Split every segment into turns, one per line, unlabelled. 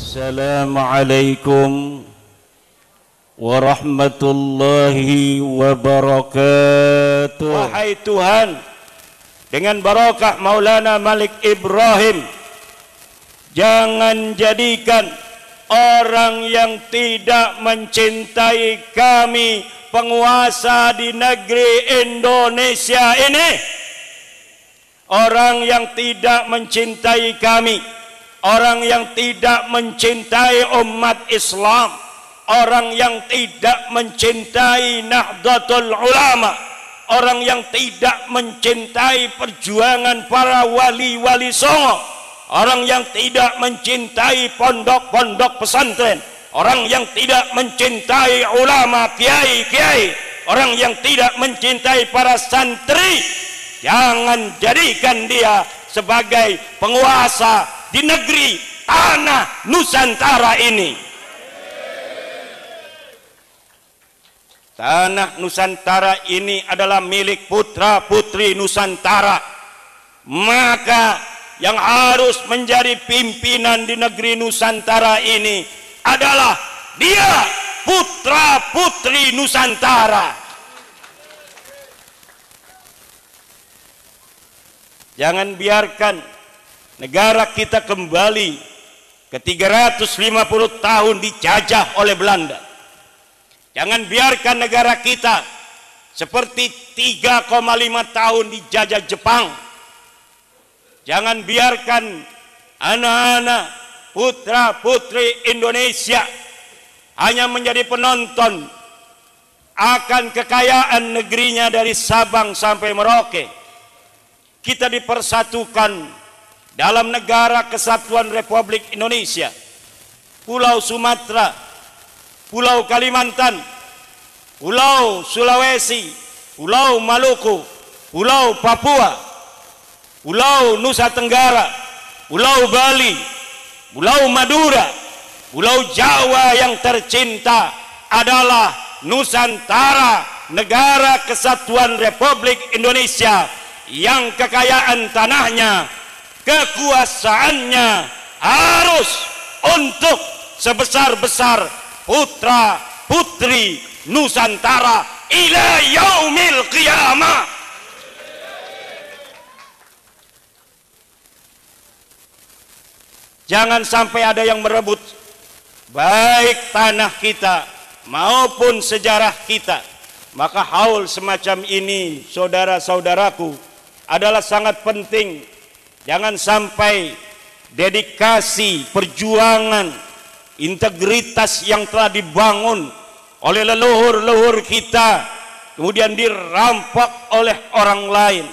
Assalamualaikum warahmatullahi wabarakatuh.
Wahai Tuhan, dengan barakah Maulana Malik Ibrahim, jangan jadikan orang yang tidak mencintai kami, penguasa di negeri Indonesia ini, orang yang tidak mencintai kami, orang yang tidak mencintai umat Islam, orang yang tidak mencintai Nahdlatul Ulama, orang yang tidak mencintai perjuangan para wali-wali songo, orang yang tidak mencintai pondok-pondok pesantren, orang yang tidak mencintai ulama, kiai-kiai, orang yang tidak mencintai para santri. Jangan jadikan dia sebagai penguasa di negeri tanah Nusantara ini. Tanah Nusantara ini adalah milik putra putri Nusantara. Maka yang harus menjadi pimpinan di negeri Nusantara ini adalah dia, putra putri Nusantara. Jangan biarkan negara kita kembali ke 350 tahun dijajah oleh Belanda. Jangan biarkan negara kita seperti 3,5 tahun dijajah Jepang. Jangan biarkan anak-anak putra putri Indonesia hanya menjadi penonton akan kekayaan negerinya dari Sabang sampai Merauke. Kita dipersatukan dalam negara kesatuan Republik Indonesia. Pulau Sumatera, Pulau Kalimantan, Pulau Sulawesi, Pulau Maluku, Pulau Papua, Pulau Nusa Tenggara, Pulau Bali, Pulau Madura, Pulau Jawa yang tercinta adalah Nusantara, negara kesatuan Republik Indonesia yang kekayaan tanahnya, kekuasaannya harus untuk sebesar-besar putra putri Nusantara ila yaumil qiyamah. Jangan sampai ada yang merebut baik tanah kita maupun sejarah kita. Maka haul semacam ini, saudara-saudaraku, adalah sangat penting. Jangan sampai dedikasi, perjuangan, integritas yang telah dibangun oleh leluhur-leluhur kita kemudian dirampok oleh orang lain.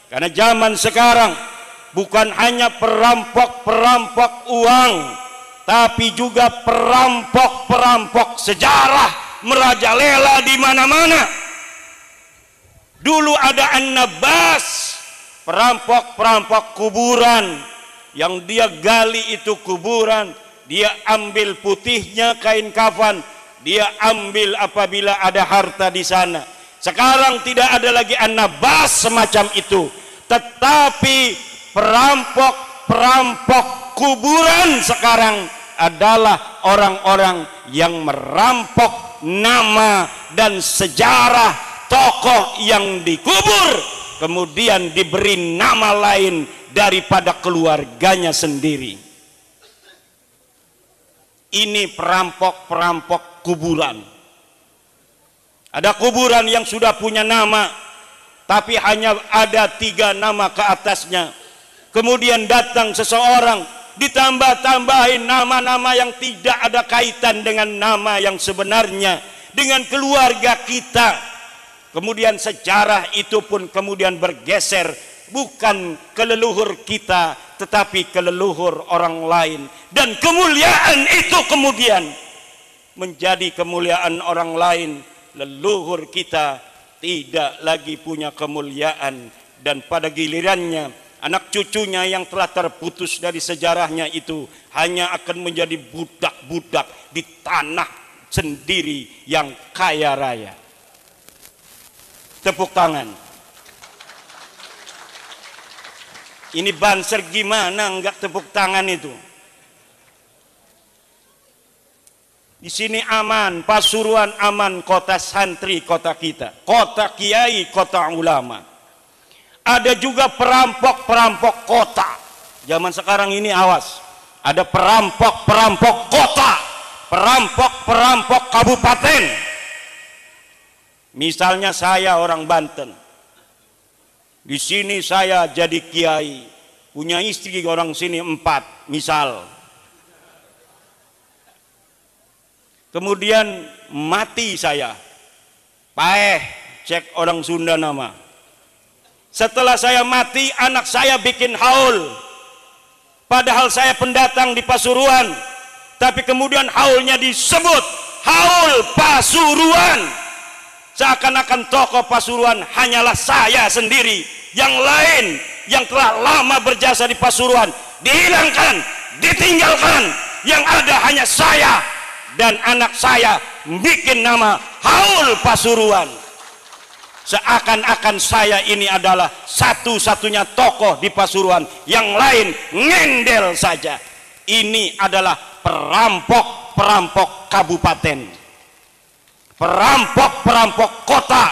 Karena zaman sekarang bukan hanya perampok-perampok uang, tapi juga perampok-perampok sejarah merajalela di mana-mana. Dulu ada An-Nabas, perampok-perampok kuburan, yang dia gali itu kuburan, dia ambil putihnya kain kafan, dia ambil apabila ada harta di sana. Sekarang tidak ada lagi An-Nabas semacam itu, tetapi perampok-perampok kuburan sekarang adalah orang-orang yang merampok nama dan sejarah tokoh yang dikubur, kemudian diberi nama lain daripada keluarganya sendiri. Ini perampok-perampok kuburan. Ada kuburan yang sudah punya nama, tapi hanya ada 3 nama ke atasnya. Kemudian datang seseorang, ditambah-tambahin nama-nama yang tidak ada kaitan dengan nama yang sebenarnya, dengan keluarga kita. Kemudian sejarah itu pun kemudian bergeser, bukan ke leluhur kita, tetapi ke leluhur orang lain. Dan kemuliaan itu kemudian menjadi kemuliaan orang lain. Leluhur kita tidak lagi punya kemuliaan, dan pada gilirannya anak cucunya yang telah terputus dari sejarahnya itu hanya akan menjadi budak-budak di tanah sendiri yang kaya raya. Tepuk tangan. Ini Banser gimana enggak tepuk tangan itu? Di sini aman, Pasuruan aman, kota santri, kota kita, kota kiai, kota ulama. Ada juga perampok-perampok kota. Zaman sekarang ini awas, ada perampok-perampok kota, perampok-perampok kabupaten. Misalnya saya orang Banten, di sini saya jadi kiai, punya istri orang sini 4, misal. Kemudian mati saya, paeh, cek orang Sunda nama. Setelah saya mati, anak saya bikin haul. Padahal saya pendatang di Pasuruan, tapi kemudian haulnya disebut haul Pasuruan. Seakan-akan tokoh Pasuruan hanyalah saya sendiri. Yang lain yang telah lama berjasa di Pasuruan dihilangkan, ditinggalkan. Yang ada hanya saya dan anak saya bikin nama haul Pasuruan. Seakan-akan saya ini adalah satu-satunya tokoh di Pasuruan, yang lain ngendel saja. Ini adalah perampok-perampok kabupaten, perampok-perampok kota.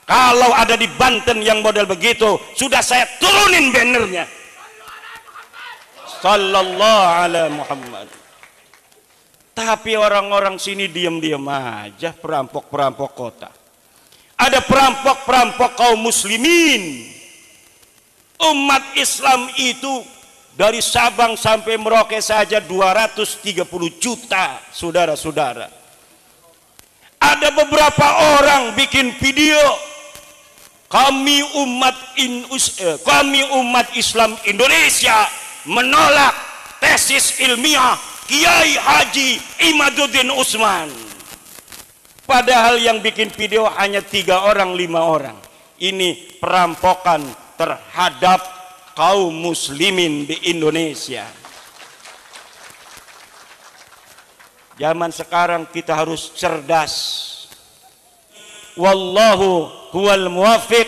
Kalau ada di Banten yang model begitu, sudah saya turunin bannernya. Sallallahu alaihi Muhammad. Tapi orang-orang sini diam-diam aja, perampok-perampok kota. Ada perampok-perampok kaum muslimin. Umat Islam itu dari Sabang sampai Merauke saja 230 juta, saudara-saudara. Ada beberapa orang bikin video, kami umat Islam Indonesia menolak tesis ilmiah Kiai Haji Imaduddin Usman. Padahal yang bikin video hanya 3 orang, 5 orang. Ini perampokan terhadap kaum muslimin di Indonesia. Zaman sekarang kita harus cerdas. Wallahu huwal muwaffiq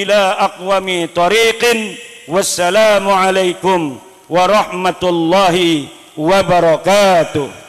ila aqwami tariqin. Wassalamu alaikum warahmatullahi wabarakatuh.